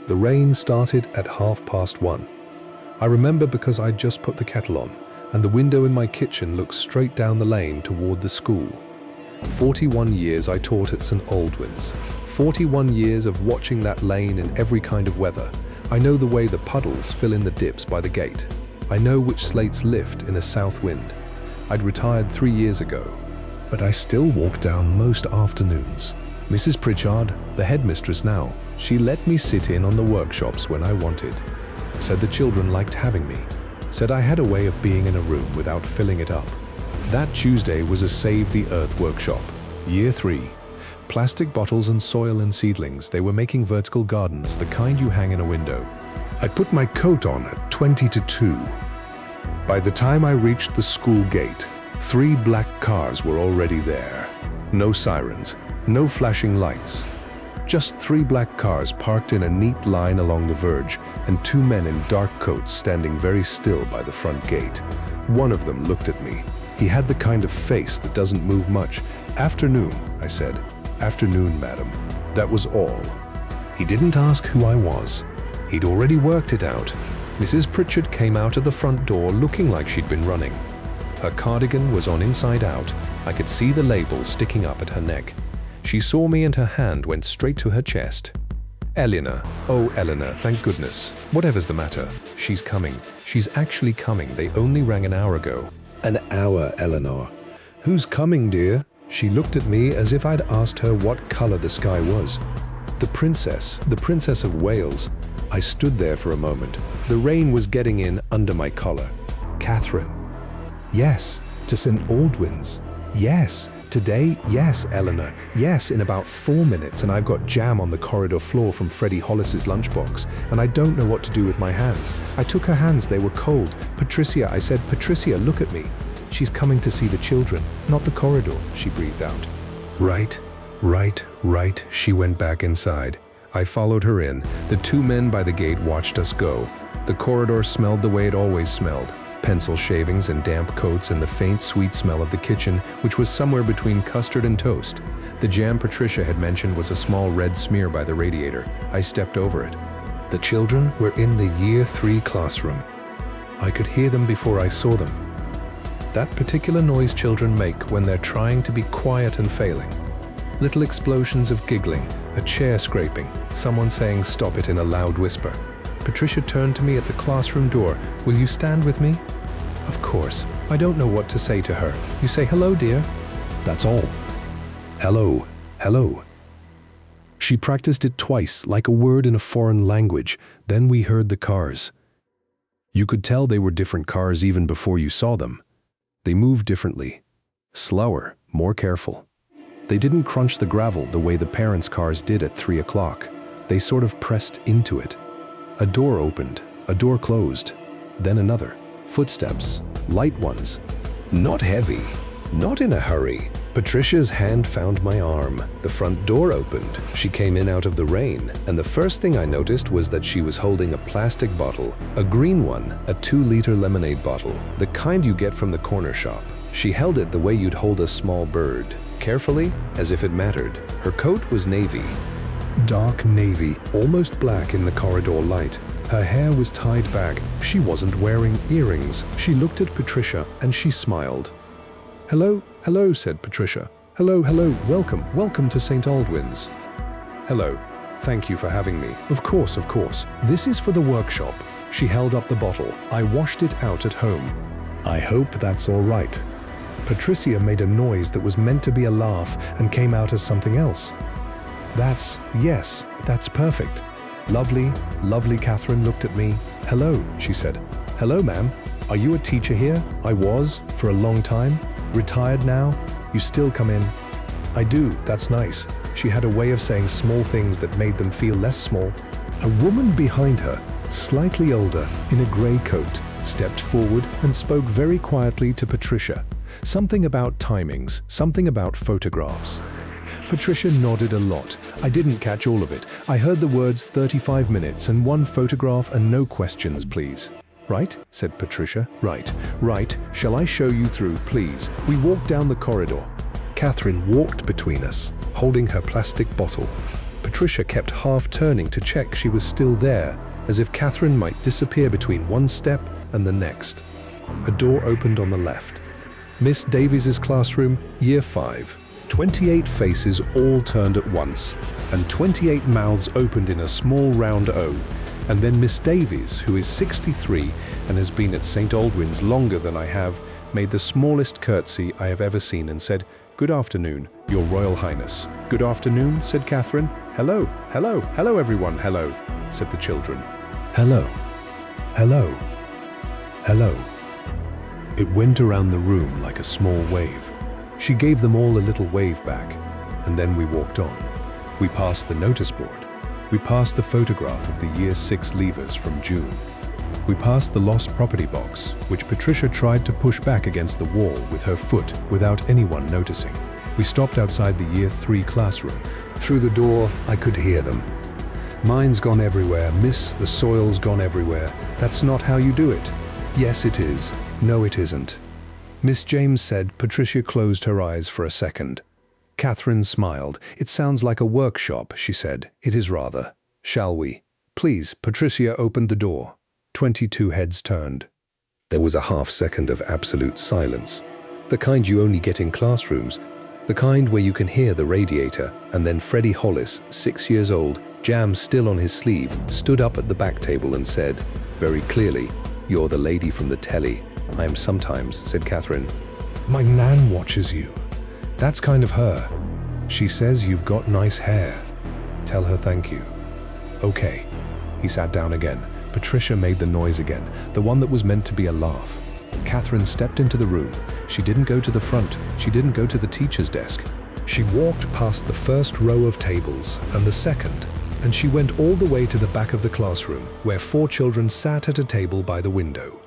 The rain started at 1:30. I remember because I'd just put the kettle on, and the window in my kitchen looks straight down the lane toward the school. 41 years I taught at St. Aldwyn's. 41 years of watching that lane in every kind of weather. I know the way the puddles fill in the dips by the gate. I know which slates lift in a south wind. I'd retired 3 years ago, but I still walk down most afternoons. Mrs. Pritchard, the headmistress now, she let me sit in on the workshops when I wanted. Said the children liked having me. Said I had a way of being in a room without filling it up. That Tuesday was a Save the Earth workshop. Year 3. Plastic bottles and soil and seedlings. They were making vertical gardens, the kind you hang in a window. I put my coat on at 20 to 2. By the time I reached the school gate, 3 black cars were already there. No sirens, no flashing lights. Just 3 black cars parked in a neat line along the verge, and 2 men in dark coats standing very still by the front gate. One of them looked at me. He had the kind of face that doesn't move much. "Afternoon," I said. "Afternoon, madam." That was all. He didn't ask who I was. He'd already worked it out. Mrs. Pritchard came out of the front door looking like she'd been running. Her cardigan was on inside out. I could see the label sticking up at her neck. She saw me and her hand went straight to her chest. "Eleanor, oh Eleanor, thank goodness. Whatever's the matter? She's coming. She's actually coming. They only rang an hour ago." "An hour, Eleanor. Who's coming, dear?" She looked at me as if I'd asked her what color the sky was. The Princess of Wales." I stood there for a moment. The rain was getting in under my collar. "Catherine." "Yes, to St. Aldwyn's." "Yes, today, yes, Eleanor. Yes, in about 4 minutes, and I've got jam on the corridor floor from Freddie Hollis's lunchbox, and I don't know what to do with my hands." I took her hands, they were cold. "Patricia," I said, "Patricia, look at me. She's coming to see the children, not the corridor," she breathed out. Right. She went back inside. I followed her in. The 2 men by the gate watched us go. The corridor smelled the way it always smelled. Pencil shavings and damp coats and the faint, sweet smell of the kitchen, which was somewhere between custard and toast. The jam Patricia had mentioned was a small red smear by the radiator. I stepped over it. The children were in the Year 3 classroom. I could hear them before I saw them. That particular noise children make when they're trying to be quiet and failing. Little explosions of giggling, a chair scraping, someone saying stop it in a loud whisper. Patricia turned to me at the classroom door. "Will you stand with me?" Of course. I don't know what to say to her. "You say hello, dear." That's all. Hello, hello. She practiced it twice, like a word in a foreign language. Then we heard the cars. You could tell they were different cars even before you saw them. They moved differently. Slower, more careful. They didn't crunch the gravel the way the parents' cars did at 3 o'clock. They sort of pressed into it. A door opened, a door closed, then another. Footsteps, light ones. Not heavy, not in a hurry. Patricia's hand found my arm. The front door opened. She came in out of the rain, and the first thing I noticed was that she was holding a plastic bottle, a green one, a 2-liter lemonade bottle, the kind you get from the corner shop. She held it the way you'd hold a small bird, carefully, as if it mattered. Her coat was navy. Dark navy, almost black in the corridor light. Her hair was tied back. She wasn't wearing earrings. She looked at Patricia and she smiled. "Hello, hello," said Patricia. "Hello, welcome to St. Aldwyn's." "Hello, thank you for having me." Of course. This is for the workshop." She held up the bottle. "I washed it out at home." "I hope that's all right." Patricia made a noise that was meant to be a laugh and came out as something else. Yes, that's perfect." Lovely, Catherine looked at me. "Hello," she said. "Hello, ma'am. Are you a teacher here?" "I was, for a long time. Retired now? You still come in?" "I do, that's nice." She had a way of saying small things that made them feel less small. A woman behind her, slightly older, in a grey coat, stepped forward and spoke very quietly to Patricia. Something about timings, something about photographs. Patricia nodded a lot. I didn't catch all of it. I heard the words 35 minutes and 1 photograph and no questions, please. "Right," said Patricia. Right. Shall I show you through, please?" We walked down the corridor. Catherine walked between us, holding her plastic bottle. Patricia kept half turning to check she was still there, as if Catherine might disappear between one step and the next. A door opened on the left. Miss Davies's classroom, Year 5. 28 faces all turned at once, and 28 mouths opened in a small round O. And then Miss Davies, who is 63 and has been at St. Aldwyn's longer than I have, made the smallest curtsy I have ever seen and said, "Good afternoon, Your Royal Highness." "Good afternoon," said Catherine. "Hello, hello, hello everyone, hello," said the children. "Hello, hello, hello." It went around the room like a small wave. She gave them all a little wave back, and then we walked on. We passed the notice board. We passed the photograph of the Year 6 leavers from June. We passed the lost property box, which Patricia tried to push back against the wall with her foot without anyone noticing. We stopped outside the Year 3 classroom. Through the door, I could hear them. "Mine's gone everywhere, miss, the soil's gone everywhere. That's not how you do it." "Yes, it is. No, it isn't." Miss James said. Patricia closed her eyes for a second. Catherine smiled. "It sounds like a workshop," she said. "It is rather. Shall we?" "Please." Patricia opened the door. 22 heads turned. There was a half-second of absolute silence. The kind you only get in classrooms. The kind where you can hear the radiator, and then Freddie Hollis, 6 years old, jam still on his sleeve, stood up at the back table and said, very clearly, "You're the lady from the telly." "I am sometimes," said Catherine. "My nan watches you." "That's kind of her. She says you've got nice hair. Tell her thank you." "Okay." He sat down again. Patricia made the noise again, the one that was meant to be a laugh. Catherine stepped into the room. She didn't go to the front. She didn't go to the teacher's desk. She walked past the first row of tables and the second, and she went all the way to the back of the classroom, where 4 children sat at a table by the window.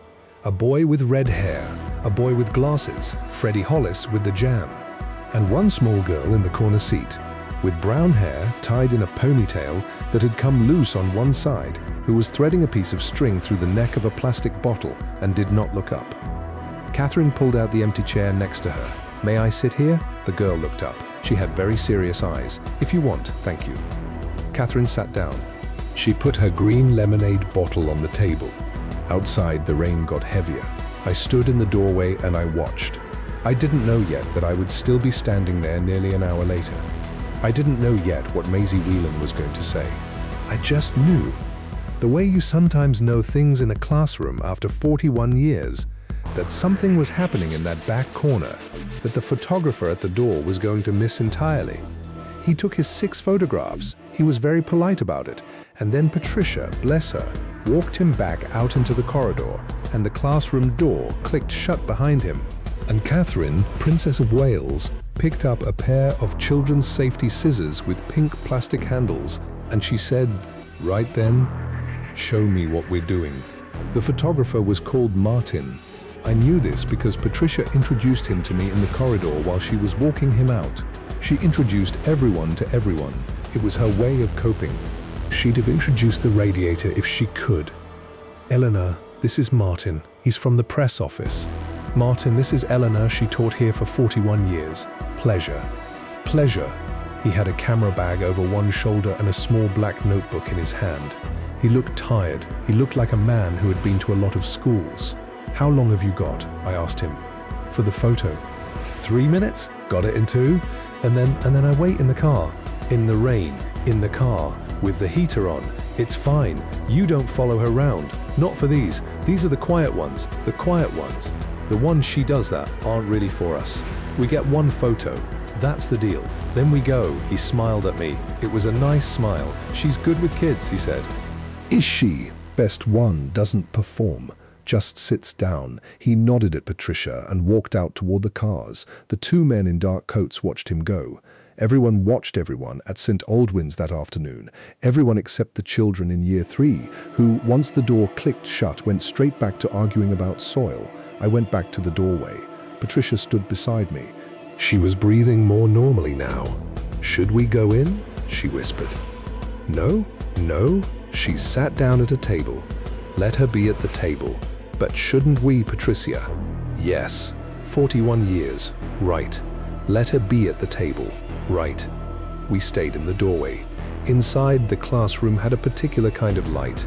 A boy with red hair, a boy with glasses, Freddie Hollis with the jam, and one small girl in the corner seat, with brown hair tied in a ponytail that had come loose on one side, who was threading a piece of string through the neck of a plastic bottle and did not look up. Catherine pulled out the empty chair next to her. "May I sit here?" The girl looked up. She had very serious eyes. "If you want, thank you." Catherine sat down. She put her green lemonade bottle on the table. Outside, the rain got heavier. I stood in the doorway and I watched. I didn't know yet that I would still be standing there nearly an hour later. I didn't know yet what Maisie Whelan was going to say. I just knew. The way you sometimes know things in a classroom after 41 years, that something was happening in that back corner, that the photographer at the door was going to miss entirely. He took his 6 photographs. He was very polite about it. And then Patricia, bless her, walked him back out into the corridor, and the classroom door clicked shut behind him. And Catherine, Princess of Wales, picked up a pair of children's safety scissors with pink plastic handles, and she said, "Right then, show me what we're doing." The photographer was called Martin. I knew this because Patricia introduced him to me in the corridor while she was walking him out. She introduced everyone to everyone. It was her way of coping. She'd have introduced the radiator if she could. "Eleanor, this is Martin. He's from the press office." "Martin, this is Eleanor. She taught here for 41 years. Pleasure." "Pleasure." He had a camera bag over one shoulder and a small black notebook in his hand. He looked tired. He looked like a man who had been to a lot of schools. "How long have you got?" I asked him. "For the photo." 3 minutes? Got it in 2? And then I wait in the car. In the rain. In the car. With the heater on. It's fine. You don't follow her round. Not for these. These are the quiet ones. The quiet ones. The ones she does that aren't really for us. We get one photo. That's the deal. Then we go. He smiled at me. It was a nice smile. "She's good with kids," he said. "Is she?" Best one doesn't perform. Just sits down. He nodded at Patricia and walked out toward the cars. The 2 men in dark coats watched him go. Everyone watched everyone at St. Aldwyn's that afternoon. Everyone except the children in Year 3, who, once the door clicked shut, went straight back to arguing about soil. I went back to the doorway. Patricia stood beside me. She was breathing more normally now. "Should we go in?" she whispered. "No, no." She sat down at a table. "Let her be at the table." "But shouldn't we, Patricia?" "Yes. 41 years. Right. Let her be at the table. Right." We stayed in the doorway. Inside, the classroom had a particular kind of light.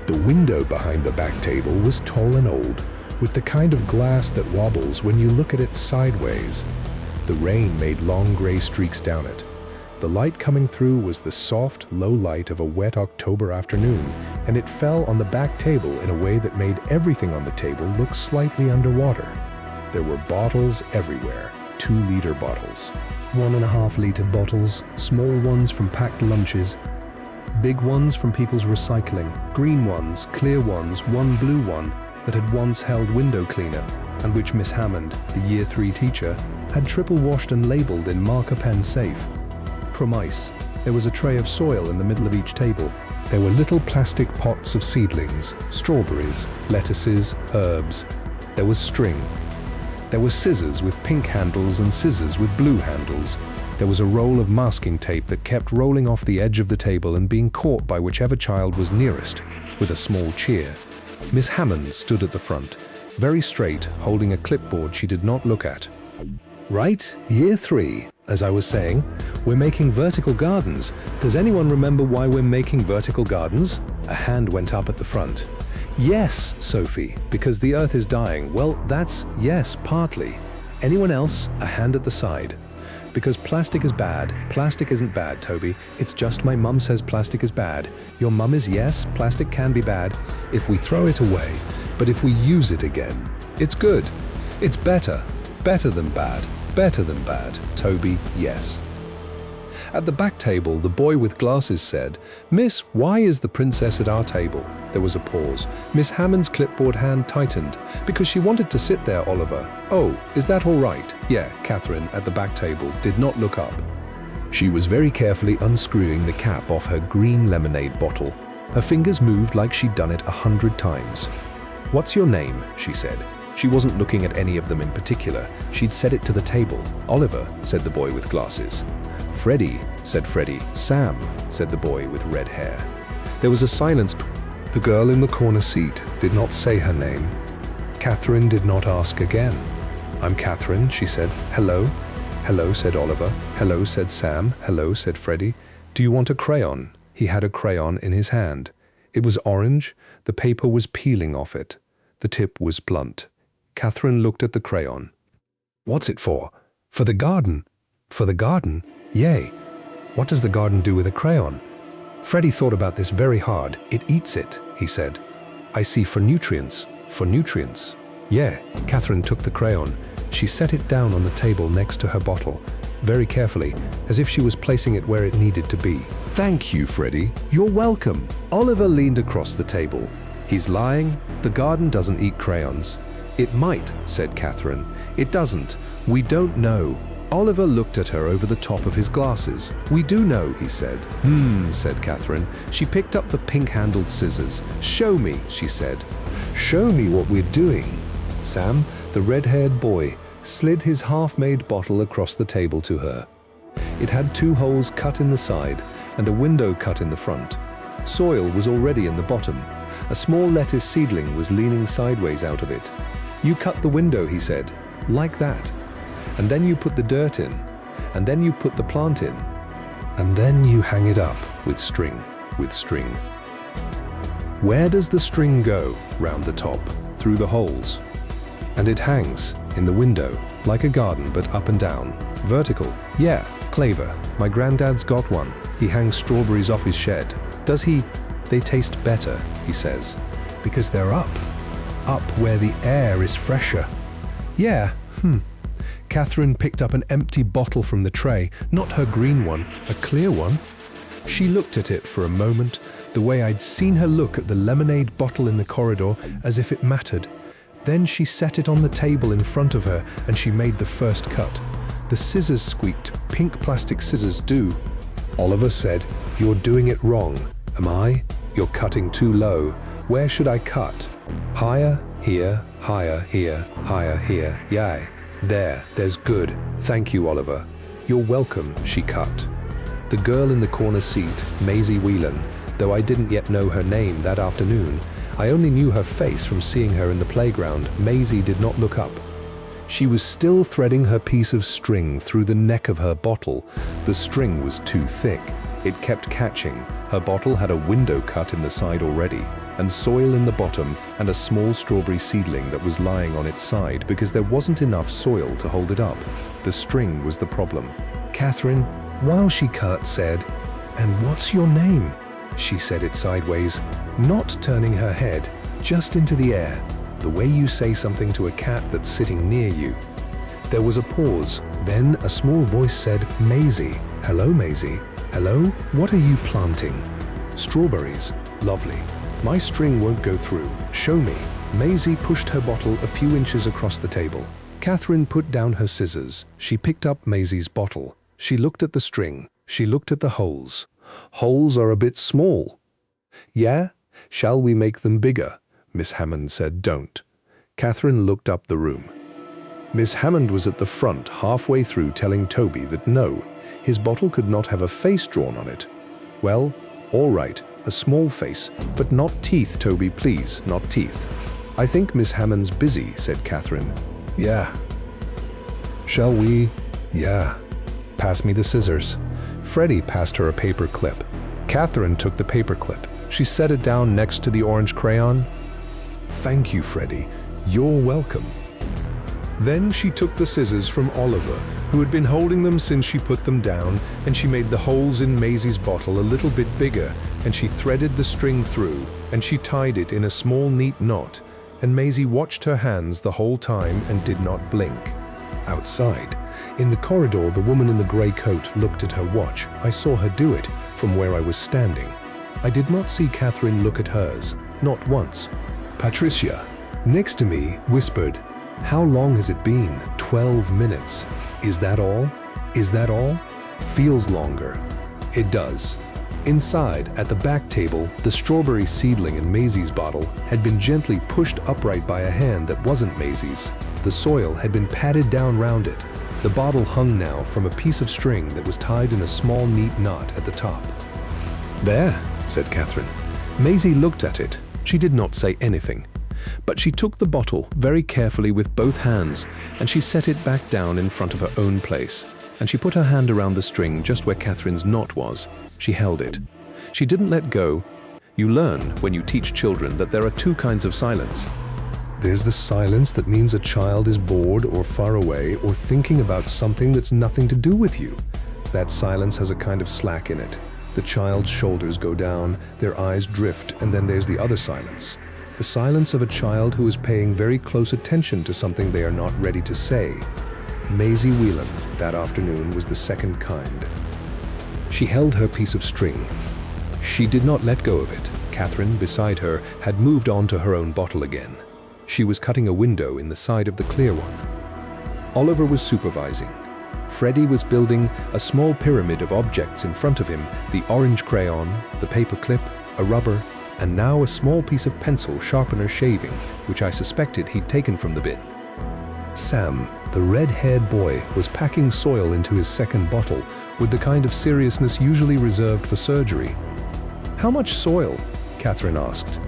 The window behind the back table was tall and old, with the kind of glass that wobbles when you look at it sideways. The rain made long gray streaks down it. The light coming through was the soft, low light of a wet October afternoon, and it fell on the back table in a way that made everything on the table look slightly underwater. There were bottles everywhere, 2-liter bottles, 1.5-liter bottles, small ones from packed lunches, big ones from people's recycling, green ones, clear ones, one blue one that had once held window cleaner, and which Miss Hammond, the Year 3 teacher, had triple washed and labeled in marker pen safe. Promise. There was a tray of soil in the middle of each table. There were little plastic pots of seedlings, strawberries, lettuces, herbs. There was string. There were scissors with pink handles and scissors with blue handles. There was a roll of masking tape that kept rolling off the edge of the table and being caught by whichever child was nearest, with a small cheer. Miss Hammond stood at the front, very straight, holding a clipboard she did not look at. Right, Year 3. As I was saying, we're making vertical gardens. Does anyone remember why we're making vertical gardens? A hand went up at the front. Yes, Sophie, because the earth is dying. Well, that's yes, partly. Anyone else? A hand at the side. Because plastic is bad. Plastic isn't bad, Toby. It's just my mum says plastic is bad. Your mum is yes, plastic can be bad if we throw it away. But if we use it again, it's good. It's better. Better than bad. Better than bad. Toby, yes. At the back table, the boy with glasses said, "Miss, why is the princess at our table?" There was a pause. Miss Hammond's clipboard hand tightened. "Because she wanted to sit there, Oliver." "Oh, is that all right?" "Yeah." Catherine, at the back table, did not look up. She was very carefully unscrewing the cap off her green lemonade bottle. Her fingers moved like she'd done it 100 times. "What's your name?" she said. She wasn't looking at any of them in particular. She'd said it to the table. "Oliver," said the boy with glasses. "Freddie," said Freddie. "Sam," said the boy with red hair. There was a silence. The girl in the corner seat did not say her name. Catherine did not ask again. "I'm Catherine," she said. "Hello." "Hello," said Oliver. "Hello," said Sam. "Hello," said Freddie. "Do you want a crayon?" He had a crayon in his hand. It was orange. The paper was peeling off it. The tip was blunt. Catherine looked at the crayon. "What's it for?" "For the garden." "For the garden? Yay. What does the garden do with a crayon?" Freddie thought about this very hard. "It eats it," he said. "I see, for nutrients." "For nutrients?" "Yeah." Catherine took the crayon. She set it down on the table next to her bottle, very carefully, as if she was placing it where it needed to be. "Thank you, Freddie. You're welcome." Oliver leaned across the table. "He's lying. The garden doesn't eat crayons." "It might," said Catherine. "It doesn't. We don't know." Oliver looked at her over the top of his glasses. "We do know," he said. Said Catherine. She picked up the pink-handled scissors. "Show me," she said. "Show me what we're doing." Sam, the red-haired boy, slid his half-made bottle across the table to her. It had 2 holes cut in the side and a window cut in the front. Soil was already in the bottom. A small lettuce seedling was leaning sideways out of it. "You cut the window," he said, "like that. And then you put the dirt in. And then you put the plant in. And then you hang it up with string, with string." "Where does the string go?" "Round the top, through the holes. And it hangs in the window, like a garden, but up and down. Vertical." "Yeah, clever. My granddad's got one. He hangs strawberries off his shed." "Does he?" "They taste better," he says, "because they're up where the air is fresher." "Yeah, Catherine picked up an empty bottle from the tray, not her green one, a clear one. She looked at it for a moment, the way I'd seen her look at the lemonade bottle in the corridor, as if it mattered. Then she set it on the table in front of her and she made the first cut. The scissors squeaked. Pink plastic scissors do. Oliver said, "You're doing it wrong." "Am I?" "You're cutting too low. Where should I cut?" "Higher, here, higher, here, higher, here. Yay. There's good. Thank you, Oliver." "You're welcome," she cut. The girl in the corner seat, Maisie Whelan, though I didn't yet know her name that afternoon, I only knew her face from seeing her in the playground. Maisie did not look up. She was still threading her piece of string through the neck of her bottle. The string was too thick. It kept catching. Her bottle had a window cut in the side already, and soil in the bottom, and a small strawberry seedling that was lying on its side because there wasn't enough soil to hold it up. The string was the problem. Catherine, while she cut, said, "And what's your name?" She said it sideways, not turning her head, just into the air, the way you say something to a cat that's sitting near you. There was a pause. Then a small voice said, "Maisie." "Hello, Maisie." "Hello, what are you planting?" "Strawberries." "Lovely. My string won't go through. Show me." Maisie pushed her bottle a few inches across the table. Catherine put down her scissors. She picked up Maisie's bottle. She looked at the string. She looked at the holes. "Holes are a bit small." "Yeah? Shall we make them bigger?" Miss Hammond said, "Don't." Catherine looked up the room. Miss Hammond was at the front, halfway through telling Toby that no, his bottle could not have a face drawn on it. "Well, all right, a small face, but not teeth, Toby, please, not teeth." "I think Miss Hammond's busy," said Catherine. "Yeah." "Shall we?" "Yeah." "Pass me the scissors." Freddie passed her a paper clip. Catherine took the paper clip. She set it down next to the orange crayon. "Thank you, Freddie. You're welcome." Then she took the scissors from Oliver, who had been holding them since she put them down, and she made the holes in Maisie's bottle a little bit bigger, and she threaded the string through, and she tied it in a small neat knot, and Maisie watched her hands the whole time and did not blink. Outside, in the corridor, the woman in the grey coat looked at her watch. I saw her do it from where I was standing. I did not see Catherine look at hers, not once. Patricia, next to me, whispered, "How long has it been?" 12 minutes. "Is that all? Is that all?" "Feels longer." It does. Inside, at the back table, the strawberry seedling in Maisie's bottle had been gently pushed upright by a hand that wasn't Maisie's. The soil had been patted down round it. The bottle hung now from a piece of string that was tied in a small neat knot at the top. "There," said Catherine. Maisie looked at it. She did not say anything. But she took the bottle very carefully with both hands, and she set it back down in front of her own place, and she put her hand around the string just where Catherine's knot was. She held it. She didn't let go. You learn when you teach children that there are two kinds of silence. There's the silence that means a child is bored or far away or thinking about something that's nothing to do with you. That silence has a kind of slack in it. The child's shoulders go down, their eyes drift, and then there's the other silence. The silence of a child who is paying very close attention to something they are not ready to say. Maisie Whelan, that afternoon, was the second kind. She held her piece of string. She did not let go of it. Catherine, beside her, had moved on to her own bottle again. She was cutting a window in the side of the clear one. Oliver was supervising. Freddie was building a small pyramid of objects in front of him, the orange crayon, the paper clip, a rubber, and now a small piece of pencil sharpener shaving, which I suspected he'd taken from the bin. Sam, the red-haired boy, was packing soil into his second bottle with the kind of seriousness usually reserved for surgery. "How much soil?" Catherine asked.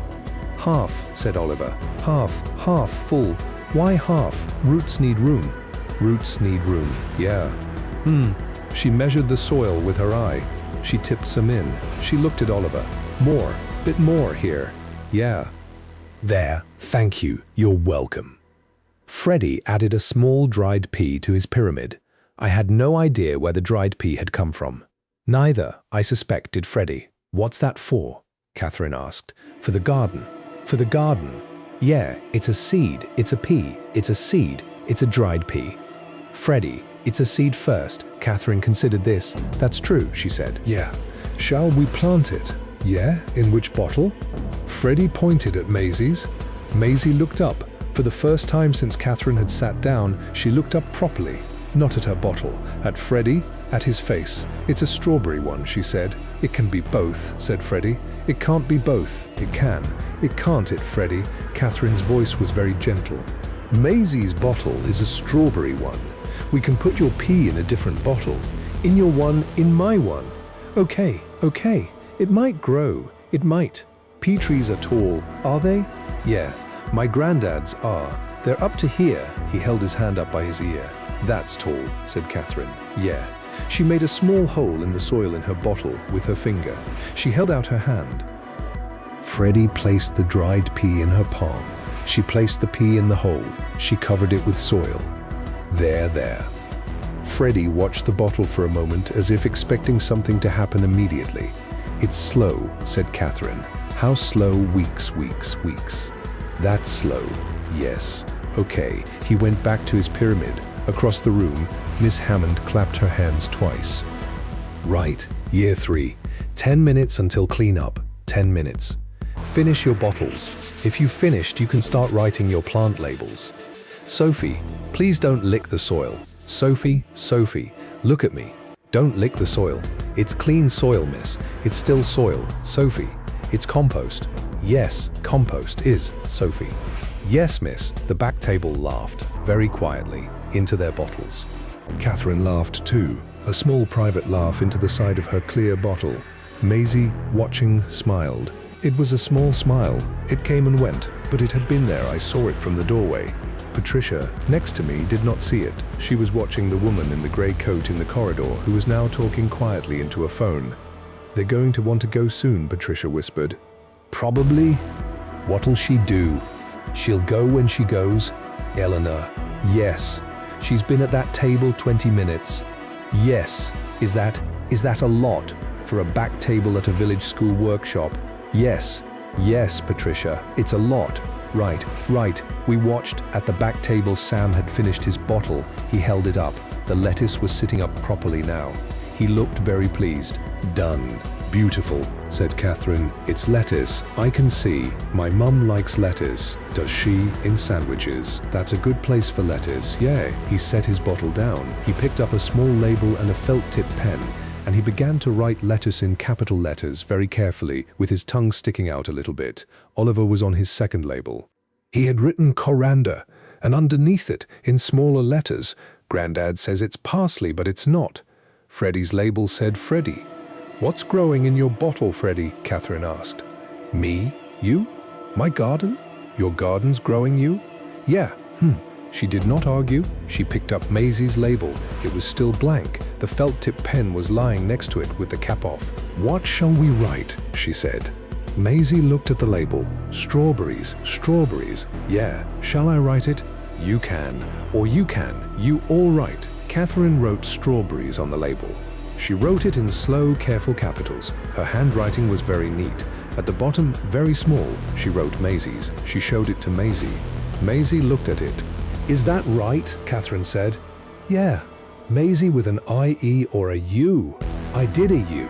"Half," said Oliver. Half full." "Why half? Roots need room." "Roots need room, yeah." She measured the soil with her eye. She tipped some in. She looked at Oliver. "More, bit more here." "Yeah." "There, thank you, you're welcome." Freddie added a small dried pea to his pyramid. I had no idea where the dried pea had come from. Neither, I suspect, did Freddie. "What's that for?" Catherine asked. "For the garden." "For the garden?" "Yeah, it's a seed, it's a pea, it's a seed, it's a dried pea." "Freddie, it's a seed first." Catherine considered this. "That's true," she said. "Yeah. Shall we plant it?" "Yeah, in which bottle?" Freddie pointed at Maisie's. Maisie looked up. For the first time since Catherine had sat down, she looked up properly. Not at her bottle, at Freddie, at his face. "It's a strawberry one," she said. "It can be both," said Freddie. "It can't be both." "It can." "It can't, it, Freddie." Catherine's voice was very gentle. "Maisie's bottle is a strawberry one. We can put your pea in a different bottle. In your one, in my one." Okay. It might grow. It might. Pea trees are tall, are they?" "Yeah. My granddad's are. They're up to here." He held his hand up by his ear. "That's tall," said Catherine. "Yeah. She made a small hole in the soil in her bottle with her finger. She held out her hand. Freddie placed the dried pea in her palm. She placed the pea in the hole. She covered it with soil. There. Freddie watched the bottle for a moment as if expecting something to happen immediately. It's slow, said Catherine. How slow? Weeks. That's slow. Yes. Okay. He went back to his pyramid. Across the room, Miss Hammond clapped her hands twice. Right. Year 3. 10 minutes until cleanup. 10 minutes. Finish your bottles. If you've finished, you can start writing your plant labels. Sophie, please don't lick the soil. Sophie, look at me. Don't lick the soil. It's clean soil, miss. It's still soil. Sophie, it's compost. Yes, compost is, Sophie. Yes, miss. The back table laughed, very quietly, into their bottles. Catherine laughed too, a small private laugh into the side of her clear bottle. Maisie, watching, smiled. It was a small smile. It came and went, but it had been there. I saw it from the doorway. Patricia, next to me, did not see it. She was watching the woman in the grey coat in the corridor who was now talking quietly into a phone. They're going to want to go soon, Patricia whispered. Probably. What'll she do? She'll go when she goes? Eleanor. Yes. She's been at that table 20 minutes. Yes. Is that a lot for a back table at a village school workshop? Yes, Patricia, it's a lot. Right. We watched at the back table. Sam had finished his bottle. He held it up. The lettuce was sitting up properly now. He looked very pleased. Done. Beautiful, said Catherine. It's lettuce. I can see. My mum likes lettuce. Does she? In sandwiches. That's a good place for lettuce. Yay. He set his bottle down. He picked up a small label and a felt-tip pen, and he began to write lettuce in capital letters very carefully, with his tongue sticking out a little bit. Oliver was on his second label. He had written coriander, and underneath it, in smaller letters, Grandad says it's parsley, but it's not. Freddie's label said Freddie. What's growing in your bottle, Freddie? Catherine asked. Me? You? My garden? Your garden's growing you? Yeah. She did not argue. She picked up Maisie's label. It was still blank. The felt-tip pen was lying next to it with the cap off. What shall we write? She said. Maisie looked at the label. Strawberries. Yeah. Shall I write it? You can. Or you can. You all right. Catherine wrote strawberries on the label. She wrote it in slow, careful capitals. Her handwriting was very neat. At the bottom, very small, she wrote Maisie's. She showed it to Maisie. Maisie looked at it. Is that right? Catherine said. Yeah. Maisie with an I-E or a U. I did a U.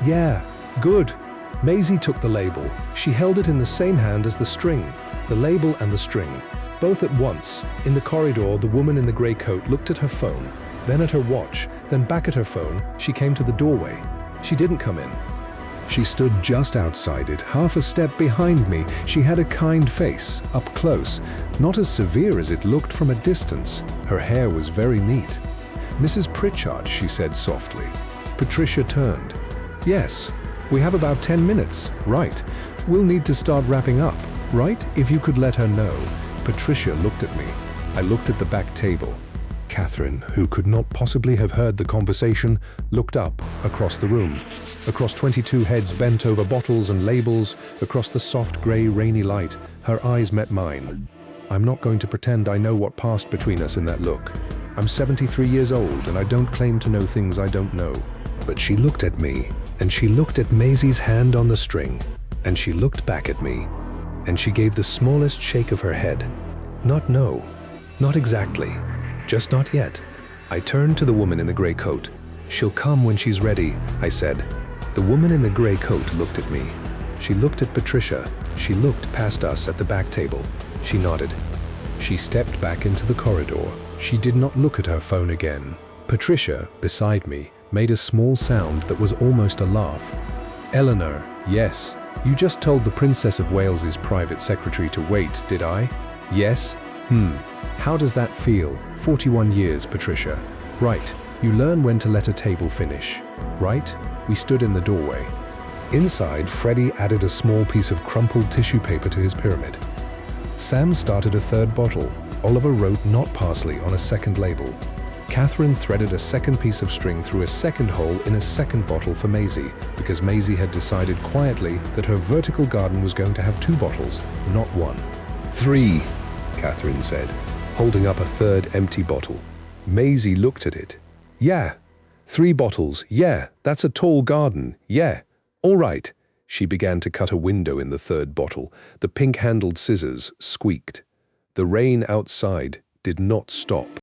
Yeah. Good. Maisie took the label. She held it in the same hand as the string. The label and the string. Both at once. In the corridor, the woman in the grey coat looked at her phone, then at her watch, then back at her phone. She came to the doorway. She didn't come in. She stood just outside it, half a step behind me. She had a kind face, up close, not as severe as it looked from a distance. Her hair was very neat. Mrs. Pritchard, she said softly. Patricia turned. Yes, we have about 10 minutes. Right. We'll need to start wrapping up. Right? If you could let her know. Patricia looked at me. I looked at the back table. Catherine, who could not possibly have heard the conversation, looked up across the room. Across 22 heads bent over bottles and labels, across the soft grey rainy light, her eyes met mine. I'm not going to pretend I know what passed between us in that look. I'm 73 years old and I don't claim to know things I don't know. But she looked at me, and she looked at Maisie's hand on the string, and she looked back at me, and she gave the smallest shake of her head. Not no, not exactly, just not yet. I turned to the woman in the grey coat. She'll come when she's ready, I said. The woman in the grey coat looked at me. She looked at Patricia. She looked past us at the back table. She nodded. She stepped back into the corridor. She did not look at her phone again. Patricia, beside me, made a small sound that was almost a laugh. Eleanor, yes. You just told the Princess of Wales's private secretary to wait, did I? Yes? How does that feel? 41 years, Patricia. Right. You learn when to let a table finish. Right? We stood in the doorway. Inside, Freddie added a small piece of crumpled tissue paper to his pyramid. Sam started a third bottle. Oliver wrote not parsley on a second label. Catherine threaded a second piece of string through a second hole in a second bottle for Maisie, because Maisie had decided quietly that her vertical garden was going to have 2 bottles, not 1. 3, Catherine said, holding up a third empty bottle. Maisie looked at it. Yeah, 3 bottles, yeah, that's a tall garden, yeah. All right. She began to cut a window in the third bottle. The pink-handled scissors squeaked. The rain outside did not stop.